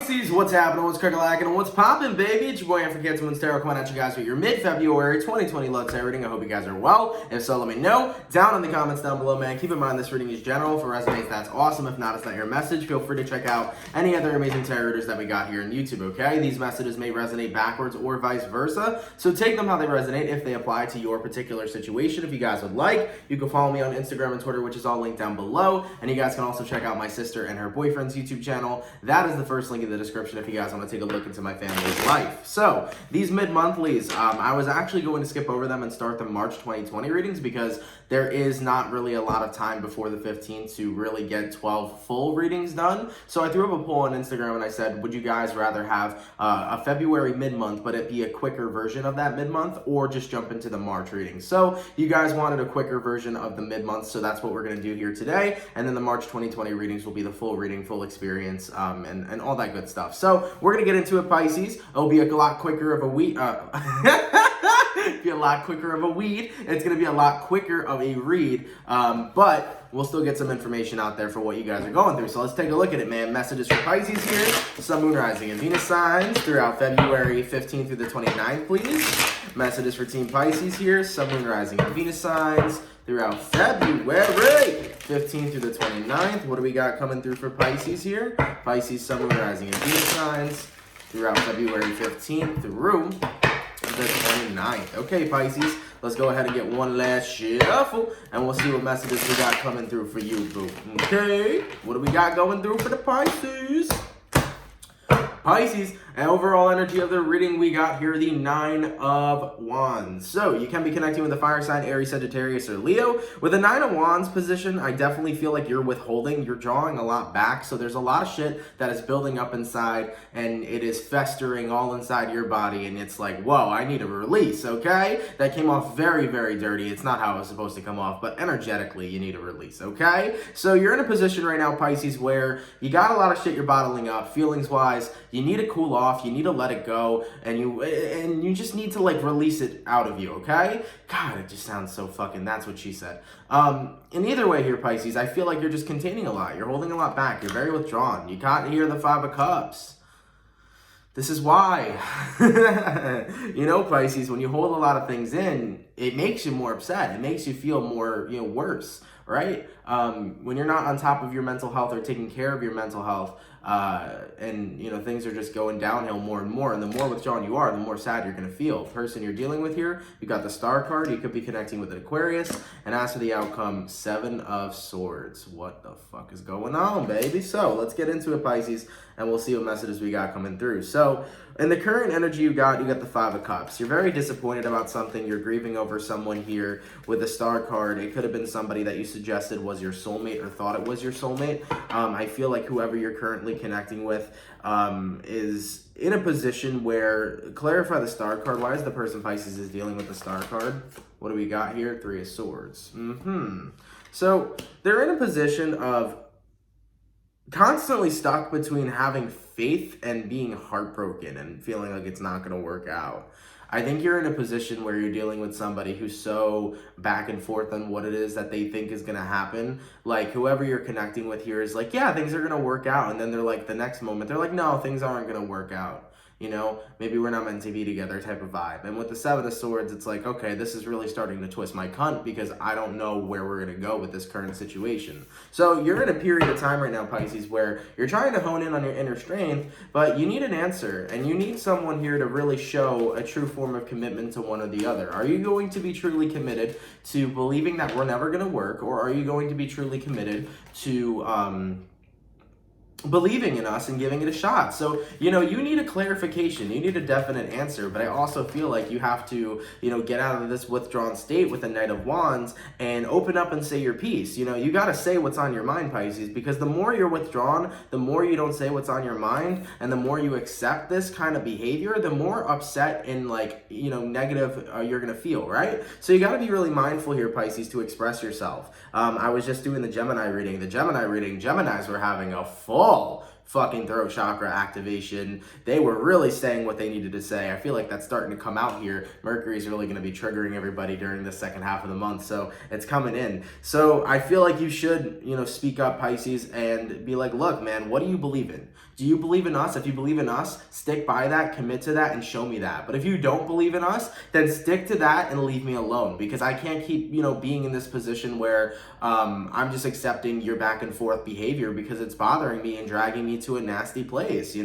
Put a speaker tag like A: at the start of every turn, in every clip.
A: Pisces, what's happening? What's crackalacking? What's poppin', baby? It's your boy here for CancerMoonsTarot coming at you guys with your mid-February 2020 Lux reading. I hope you guys are well. If so, let me know down in the comments down below, man. Keep in mind this reading is general. If it resonates, that's awesome. If not, it's not your message. Feel free to check out any other amazing tarot readers that we got here on YouTube, okay? These messages may resonate backwards or vice versa, so take them how they resonate if they apply to your particular situation. If you guys would like, you can follow me on Instagram and Twitter, which is all linked down below, and you guys can also check out my sister and her boyfriend's YouTube channel. That is the first link in the description if you guys want to take a look into my family's life. So these mid-monthlies, I was actually going to skip over them and start the March 2020 readings because there is not really a lot of time before the 15th to really get 12 full readings done. So I threw up a poll on Instagram and I said, would you guys rather have a February mid-month, but it be a quicker version of that mid-month, or just jump into the March readings? So you guys wanted a quicker version of the mid-month, so that's what we're going to do here today. And then the March 2020 readings will be the full reading, full experience, and all that good stuff. So we're going to get into it, Pisces. It'll be a lot quicker of a week. Be a lot quicker of a weed. It's going to be a lot quicker of a read, but we'll still get some information out there for what you guys are going through. So let's take a look at it, man. Messages for Pisces here. Sun, Moon, Rising, and Venus signs throughout February 15th through the 29th, please. Messages for Team Pisces here. Sun, Moon, Rising, and Venus signs throughout February 15th through the 29th. What do we got coming through for Pisces here? Pisces, Sun, Moon, Rising, and Venus signs throughout February 15th through the 29th. Okay, Pisces, let's go ahead and get one last shuffle, and we'll see what messages we got coming through for you, boo. Okay, what do we got going through for the Pisces? Pisces, and overall energy of the reading, we got here the 9 of Wands. So you can be connecting with the fire sign, Aries, Sagittarius, or Leo. With the 9 of Wands position, I definitely feel like you're withholding, you're drawing a lot back. So there's a lot of shit that is building up inside, and it is festering all inside your body, and it's like, whoa, I need a release, okay? That came off very, very dirty. It's not how it was supposed to come off, but energetically, you need a release, okay? So you're in a position right now, Pisces, where you got a lot of shit you're bottling up, feelings-wise. You need to cool off, you need to let it go, and you just need to like release it out of you, okay? God, it just sounds so fucking, that's what she said. In either way here, Pisces, I feel like you're just containing a lot. You're holding a lot back. You're very withdrawn. You got here the 5 of Cups. This is why. You know, Pisces, when you hold a lot of things in, it makes you more upset. It makes you feel more, worse, right? When you're not on top of your mental health or taking care of your mental health, and things are just going downhill more and more, and the more withdrawn you are, the more sad you're going to feel. The person you're dealing with here, you got the Star card. You could be connecting with an Aquarius, and as for the outcome, 7 of Swords. What the fuck is going on, baby? So let's get into it, Pisces, and we'll see what messages we got coming through. So in the current energy you got the 5 of Cups. You're very disappointed about something. You're grieving over someone here with the Star card. It could have been somebody that you suggested was your soulmate or thought it was your soulmate. I feel like whoever you're currently connecting with is in a position where, clarify the Star card. Why is the person Pisces is dealing with the Star card? What do we got here? 3 of Swords. So they're in a position of constantly stuck between having faith and being heartbroken and feeling like it's not going to work out. I think you're in a position where you're dealing with somebody who's so back and forth on what it is that they think is going to happen. Like, whoever you're connecting with here is like, yeah, things are going to work out. And then they're like, the next moment, they're like, no, things aren't going to work out. Maybe we're not meant to be together type of vibe. And with the 7 of Swords, it's like, okay, this is really starting to twist my cunt because I don't know where we're going to go with this current situation. So you're in a period of time right now, Pisces, where you're trying to hone in on your inner strength, but you need an answer, and you need someone here to really show a true form of commitment to one or the other. Are you going to be truly committed to believing that we're never going to work, or are you going to be truly committed to believing in us and giving it a shot? So, you need a clarification, you need a definite answer, but I also feel like you have to, get out of this withdrawn state with the Knight of Wands and open up and say your piece. You got to say what's on your mind, Pisces, because the more you're withdrawn, the more you don't say what's on your mind, and the more you accept this kind of behavior, the more upset and negative you're going to feel, right? So you got to be really mindful here, Pisces, to express yourself. I was just doing the Gemini reading. Geminis were having a full fucking throat chakra activation. They were really saying what they needed to say. I feel like that's starting to come out here. Mercury's really going to be triggering everybody during the second half of the month, so it's coming in. So I feel like you should, speak up, Pisces, and be like, look, man, what do you believe in? Do you believe in us? If you believe in us, stick by that, commit to that, and show me that. But if you don't believe in us, then stick to that and leave me alone, because I can't keep, being in this position where I'm just accepting your back and forth behavior, because it's bothering me and dragging me to a nasty place,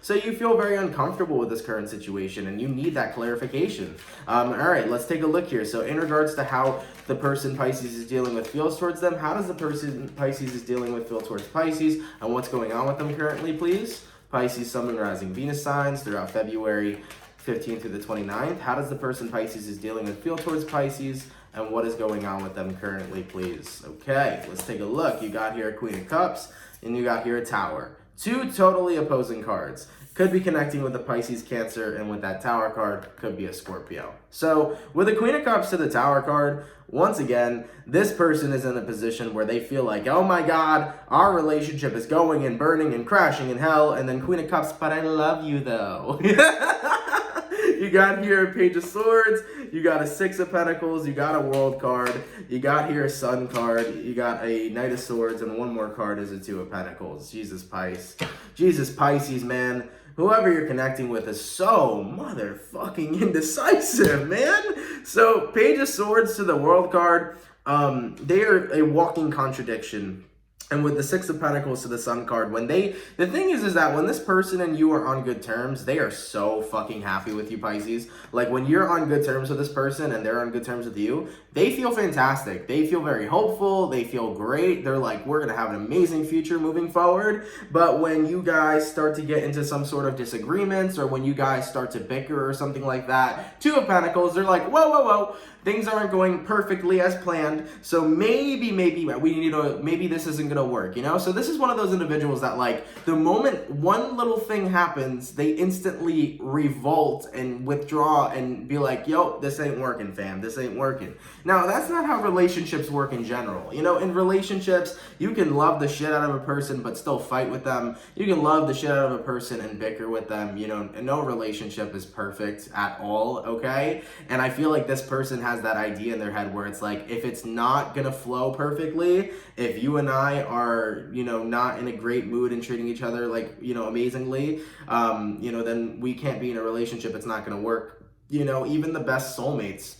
A: So you feel very uncomfortable with this current situation, and you need that clarification. All right, let's take a look here. So in regards to how the person Pisces is dealing with feels towards them, how does the person Pisces is dealing with feel towards Pisces, and what's going on with them currently, please? Pisces, Sun, Moon, Rising, Venus signs throughout February 15th through the 29th. How does the person Pisces is dealing with feel towards Pisces, and what is going on with them currently, please? Okay, let's take a look. You got here a Queen of Cups, and you got here a Tower. Two totally opposing cards. Could be connecting with the Pisces, Cancer, and with that Tower card, could be a Scorpio. So with the Queen of Cups to the Tower card, once again, this person is in a position where they feel like, oh my God, our relationship is going and burning and crashing in hell, and then Queen of Cups, but I love you though. You got here a Page of Swords, you got a Six of Pentacles, you got a World card, you got here a Sun card, you got a Knight of Swords, and one more card is a Two of Pentacles. Jesus Pisces, man. Whoever you're connecting with is so motherfucking indecisive, man. So Page of Swords to the World card, they are a walking contradiction. And with the Six of Pentacles to the Sun card, the thing is that when this person and you are on good terms, they are so fucking happy with you, Pisces. Like when you're on good terms with this person and they're on good terms with you, they feel fantastic. They feel very hopeful. They feel great. They're like, we're going to have an amazing future moving forward. But when you guys start to get into some sort of disagreements, or when you guys start to bicker or something like that, Two of Pentacles, they're like, whoa. Things aren't going perfectly as planned. So maybe this isn't going to work, So this is one of those individuals that, like, the moment one little thing happens, they instantly revolt and withdraw and be like, yo, this ain't working, fam. This ain't working. Now, that's not how relationships work in general. In relationships, you can love the shit out of a person but still fight with them. You can love the shit out of a person and bicker with them. And no relationship is perfect at all, okay? And I feel like this person has that idea in their head where it's like, if it's not gonna flow perfectly, if you and I are, not in a great mood and treating each other like, amazingly, then we can't be in a relationship. It's not gonna work. Even the best soulmates,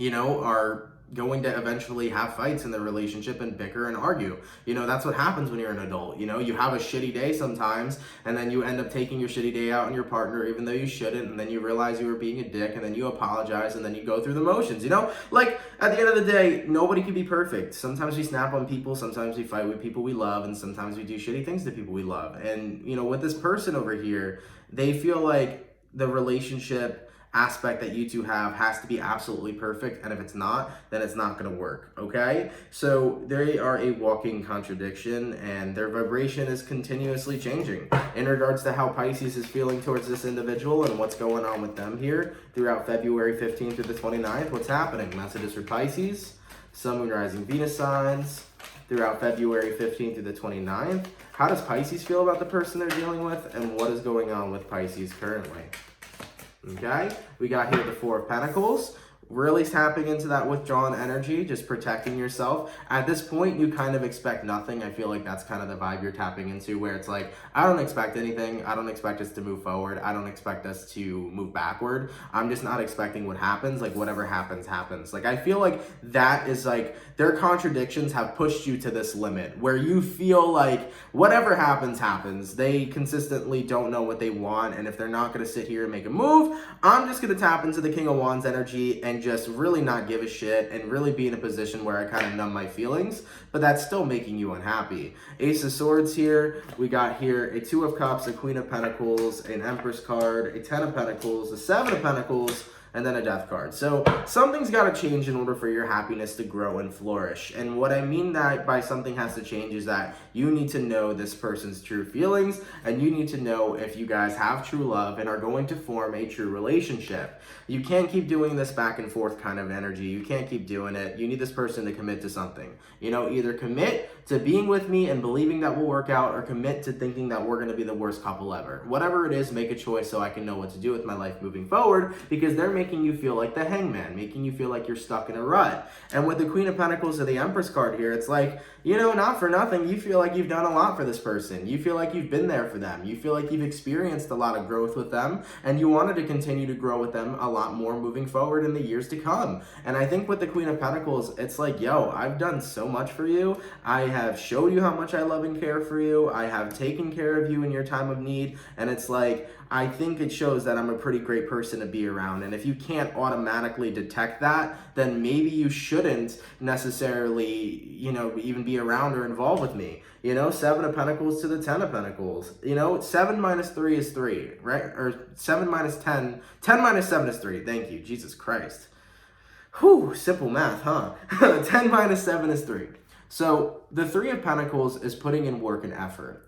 A: are going to eventually have fights in their relationship and bicker and argue. That's what happens when you're an adult. You have a shitty day sometimes, and then you end up taking your shitty day out on your partner, even though you shouldn't, and then you realize you were being a dick, and then you apologize, and then you go through the motions, Like, at the end of the day, nobody can be perfect. Sometimes we snap on people, sometimes we fight with people we love, and sometimes we do shitty things to people we love. And, with this person over here, they feel like the relationship aspect that you two have has to be absolutely perfect, and if it's not, then it's not going to work, okay? So they are a walking contradiction, and their vibration is continuously changing. In regards to how Pisces is feeling towards this individual and what's going on with them here throughout February 15th through the 29th, what's happening? Messages for Pisces, Sun, Moon, Rising, Venus signs throughout February 15th through the 29th. How does Pisces feel about the person they're dealing with, and what is going on with Pisces currently? Okay, we got here the Four of Pentacles, really tapping into that withdrawn energy, just protecting yourself. At this point, you kind of expect nothing. I feel like that's kind of the vibe you're tapping into, where it's like, I don't expect anything. I don't expect us to move forward. I don't expect us to move backward. I'm just not expecting what happens. Like, whatever happens, happens. Like, I feel like that is like, their contradictions have pushed you to this limit where you feel like whatever happens, happens. They consistently don't know what they want, and if they're not going to sit here and make a move, I'm just going to tap into the King of Wands energy and just really not give a shit and really be in a position where I kind of numb my feelings, but that's still making you unhappy. Ace of Swords here. We got here a Two of Cups, a Queen of Pentacles, an Empress card, a Ten of Pentacles, a Seven of Pentacles, and then a death card. So something's got to change in order for your happiness to grow and flourish. And what I mean that by something has to change is that you need to know this person's true feelings, and you need to know if you guys have true love and are going to form a true relationship. You can't keep doing this back and forth kind of energy. You can't keep doing it. You need this person to commit to something. You know, either commit to being with me and believing that will work out, or commit to thinking that we're going to be the worst couple ever. Whatever it is, make a choice so I can know what to do with my life moving forward, because they're making you feel like the hangman, making you feel like you're stuck in a rut. And with the Queen of Pentacles or the Empress card here, it's like, you know, not for nothing, you feel like you've done a lot for this person. You feel like you've been there for them. You feel like you've experienced a lot of growth with them, and you wanted to continue to grow with them a lot more moving forward in the years to come. And I think with the Queen of Pentacles, it's like, yo, I've done so much for you. I have showed you how much I love and care for you. I have taken care of you in your time of need. And it's like, I think it shows that I'm a pretty great person to be around. And if you can't automatically detect that, then maybe you shouldn't necessarily, you know, even be around or involved with me. You know, 7 of Pentacles to the 10 of Pentacles. You know, 7 minus 3 is 3, right? Or 7 minus 10. 10 minus 7 is 3. Thank you. Jesus Christ. Whew, simple math, huh? 10 minus 7 is 3. So the 3 of Pentacles is putting in work and effort.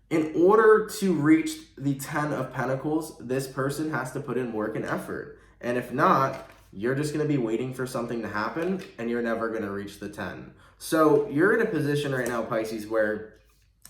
A: In order to reach the 10 of Pentacles, this person has to put in work and effort. And if not, you're just going to be waiting for something to happen, and you're never going to reach the 10. So you're in a position right now, Pisces, where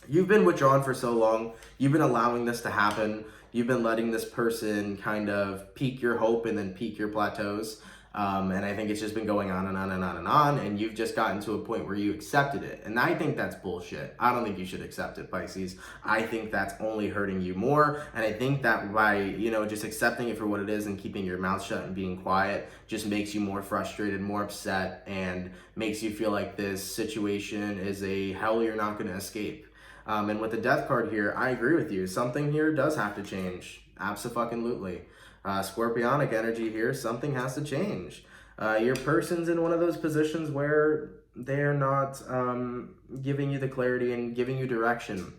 A: you've been withdrawn for so long. You've been allowing this to happen. You've been letting this person kind of peak your hope and then peak your plateaus. And I think it's just been going on and on and on and on, and you've just gotten to a point where you accepted it. And I think that's bullshit. I don't think you should accept it, Pisces. I think that's only hurting you more. And I think that by, you know, just accepting it for what it is and keeping your mouth shut and being quiet just makes you more frustrated, more upset, and makes you feel like this situation is a hell you're not going to escape. And with the death card here, I agree with you. Something here does have to change. Abso-fucking-lutely. Scorpionic energy here, something has to change. Your person's in one of those positions where they're not giving you the clarity and giving you direction,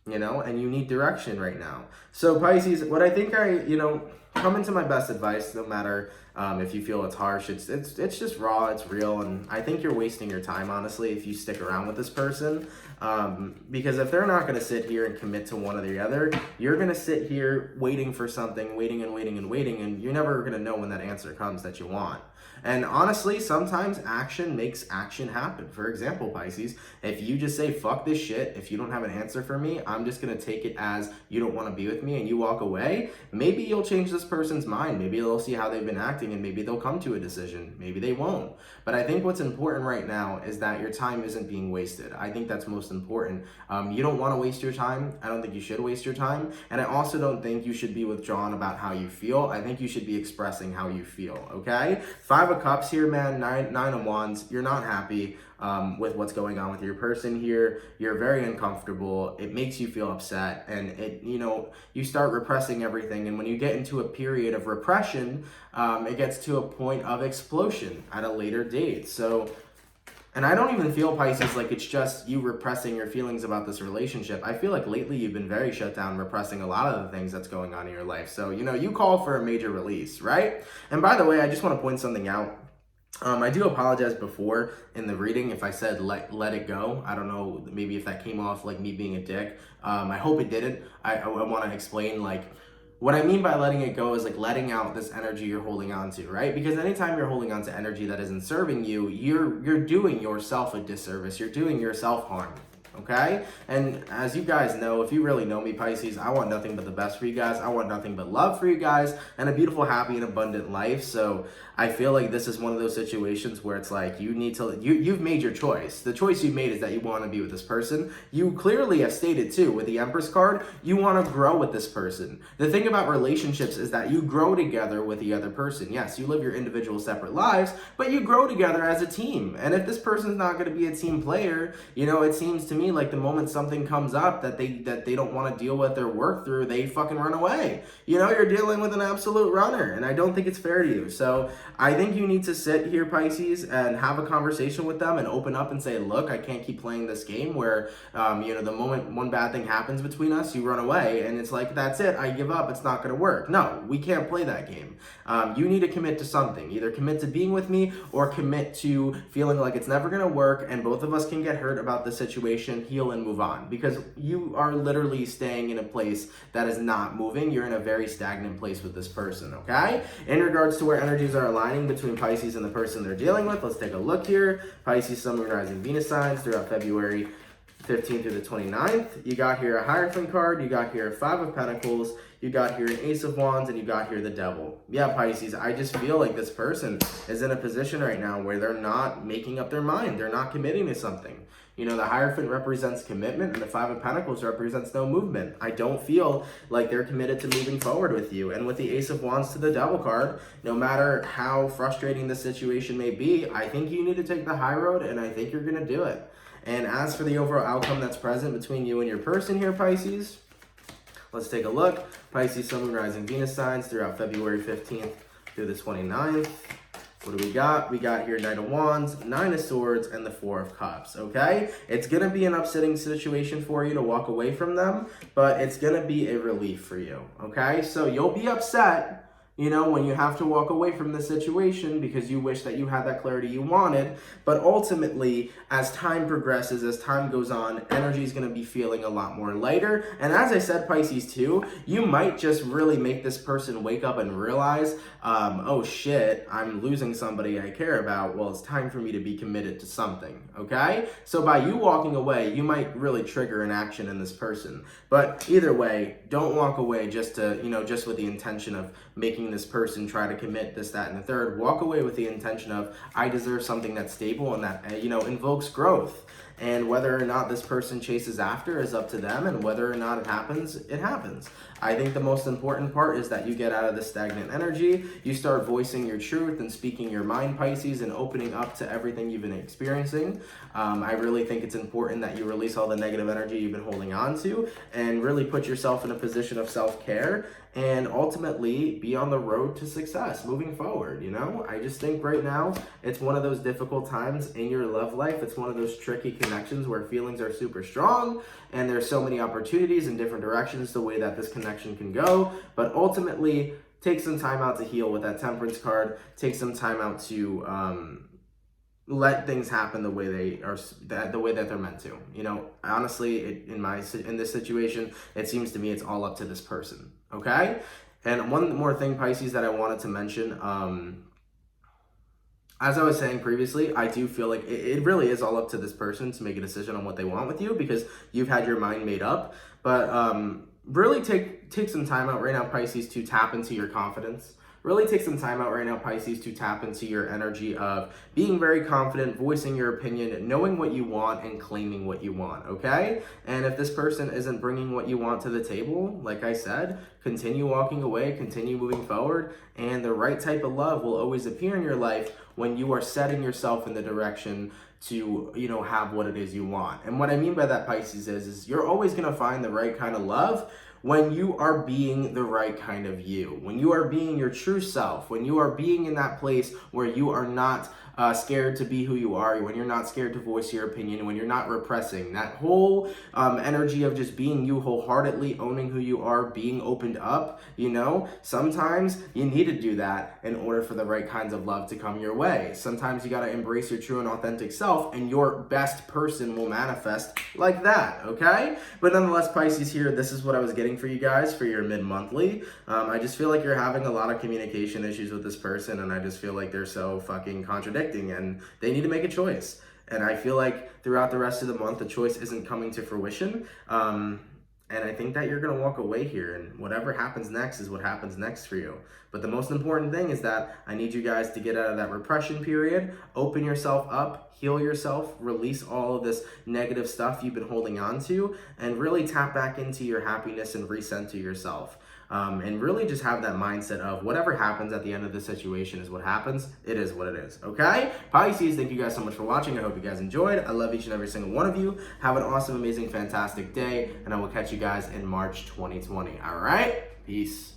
A: you know, and you need direction right now. So Pisces, what I think come into my best advice, no matter if you feel it's harsh, it's just raw, it's real, and I think you're wasting your time, honestly, if you stick around with this person, because if they're not going to sit here and commit to one or the other, you're going to sit here waiting for something, waiting, and you're never going to know when that answer comes that you want. And honestly, sometimes action makes action happen. For example, Pisces, if you just say, fuck this shit, if you don't have an answer for me, I'm just going to take it as you don't want to be with me, and you walk away, maybe you'll change this person's mind. Maybe they'll see how they've been acting, and maybe they'll come to a decision. Maybe they won't. But I think what's important right now is that your time isn't being wasted. I think that's most important. You don't want to waste your time. I don't think you should waste your time. And I also don't think you should be withdrawn about how you feel. I think you should be expressing how you feel, okay? 5 of Cups here, man, 9 of Wands. You're not happy with what's going on with your person here. You're very uncomfortable. It makes you feel upset, and you start repressing everything. And when you get into a period of repression, it gets to a point of explosion at a later date. So, and I don't even feel, Pisces, like it's just you repressing your feelings about this relationship. I feel like lately you've been very shut down, repressing a lot of the things that's going on in your life. So, you call for a major release, right? And by the way, I just want to point something out. I do apologize before in the reading if I said let it go. I don't know, maybe if that came off like me being a dick. I hope it didn't. I want to explain, like, what I mean by letting it go is like letting out this energy you're holding on to, right? Because anytime you're holding on to energy that isn't serving you, you're doing yourself a disservice. You're doing yourself harm. Okay? And as you guys know, if you really know me, Pisces, I want nothing but the best for you guys. I want nothing but love for you guys and a beautiful, happy, and abundant life. So I feel like this is one of those situations where it's like you've made your choice. The choice you made is that you want to be with this person. You clearly have stated too with the Empress card, you want to grow with this person. The thing about relationships is that you grow together with the other person. Yes, you live your individual separate lives, but you grow together as a team. And if this person's not going to be a team player, it seems to me me like the moment something comes up that they don't want to deal with or work through, they fucking run away. You know, you're dealing with an absolute runner, and I don't think it's fair to you. So I think you need to sit here, Pisces, and have a conversation with them and open up and say, look, I can't keep playing this game where, you know, the moment one bad thing happens between us, you run away, and it's like, that's it, I give up, it's not going to work. No, we can't play that game. You need to commit to something. Either commit to being with me or commit to feeling like it's never going to work and both of us can get hurt about the situation, heal, and move on. Because you are literally staying in a place that is not moving. You're in a very stagnant place with this person, okay? In regards to where energies are aligning between Pisces and the person they're dealing with, let's take a look here. Pisces, Sun, Moon, Rising, Venus signs throughout February 15th through the 29th. You got here a Hierophant card, you got here a Five of Pentacles, you got here an Ace of Wands, and you got here the Devil. Yeah, Pisces, I just feel like this person is in a position right now where they're not making up their mind. They're not committing to something. You know, the Hierophant represents commitment and the Five of Pentacles represents no movement. I don't feel like they're committed to moving forward with you. And with the Ace of Wands to the Devil card, no matter how frustrating the situation may be, I think you need to take the high road, and I think you're going to do it. And as for the overall outcome that's present between you and your person here, Pisces, let's take a look. Pisces, Sun, Moon, Rising, Venus signs throughout February 15th through the 29th. What do we got? We got here Knight of Wands, Nine of Swords, and the Four of Cups, okay? It's going to be an upsetting situation for you to walk away from them, but it's going to be a relief for you, okay? So you'll be upset, you know, when you have to walk away from the situation because you wish that you had that clarity you wanted. But ultimately, as time progresses, as time goes on, energy is going to be feeling a lot more lighter. And as I said, Pisces too, you might just really make this person wake up and realize, oh shit, I'm losing somebody I care about. Well, it's time for me to be committed to something, okay? So by you walking away, you might really trigger an action in this person. But either way, don't walk away just to, you know, just with the intention of making this person try to commit this, that, and the third. Walk away with the intention of, I deserve something that's stable and that, you know, invokes growth. And whether or not this person chases after is up to them, and whether or not it happens, it happens. I think the most important part is that you get out of the stagnant energy, you start voicing your truth and speaking your mind, Pisces, and opening up to everything you've been experiencing. I really think it's important that you release all the negative energy you've been holding on to and really put yourself in a position of self-care and ultimately be on the road to success moving forward, you know? I just think right now it's one of those difficult times in your love life. It's one of those tricky connections where feelings are super strong and there's so many opportunities in different directions the way that this connection can go. But ultimately, take some time out to heal with that Temperance card. Take some time out to let things happen the way they are, the way that they're meant to. You know, honestly, in this situation, it seems to me it's all up to this person. Okay? And one more thing, Pisces, that I wanted to mention. As I was saying previously, I do feel like it really is all up to this person to make a decision on what they want with you because you've had your mind made up. But really take some time out right now, Pisces, to tap into your confidence. Really take some time out right now, Pisces, to tap into your energy of being very confident, voicing your opinion, knowing what you want, and claiming what you want, okay? And if this person isn't bringing what you want to the table, like I said, continue walking away, continue moving forward, and the right type of love will always appear in your life when you are setting yourself in the direction to, you know, have what it is you want. And what I mean by that, Pisces, is you're always going to find the right kind of love when you are being the right kind of you, when you are being your true self, when you are being in that place where you are not scared to be who you are, when you're not scared to voice your opinion, when you're not repressing. That whole energy of just being you wholeheartedly, owning who you are, being opened up, you know, sometimes you need to do that in order for the right kinds of love to come your way. Sometimes you got to embrace your true and authentic self, and your best person will manifest like that, okay? But nonetheless, Pisces here, this is what I was getting for you guys for your mid-monthly. I just feel like you're having a lot of communication issues with this person, and I just feel like they're so fucking contradicting, and they need to make a choice. And I feel like throughout the rest of the month, the choice isn't coming to fruition. And I think that you're going to walk away here, and whatever happens next is what happens next for you. But the most important thing is that I need you guys to get out of that repression period, open yourself up, heal yourself, release all of this negative stuff you've been holding on to, and really tap back into your happiness and recenter yourself. and really just have that mindset of whatever happens at the end of the situation is what happens. It is what it is, okay? Pisces, thank you guys so much for watching. I hope you guys enjoyed. I love each and every single one of you. Have an awesome, amazing, fantastic day, and I will catch you guys in March 2020. All right? Peace.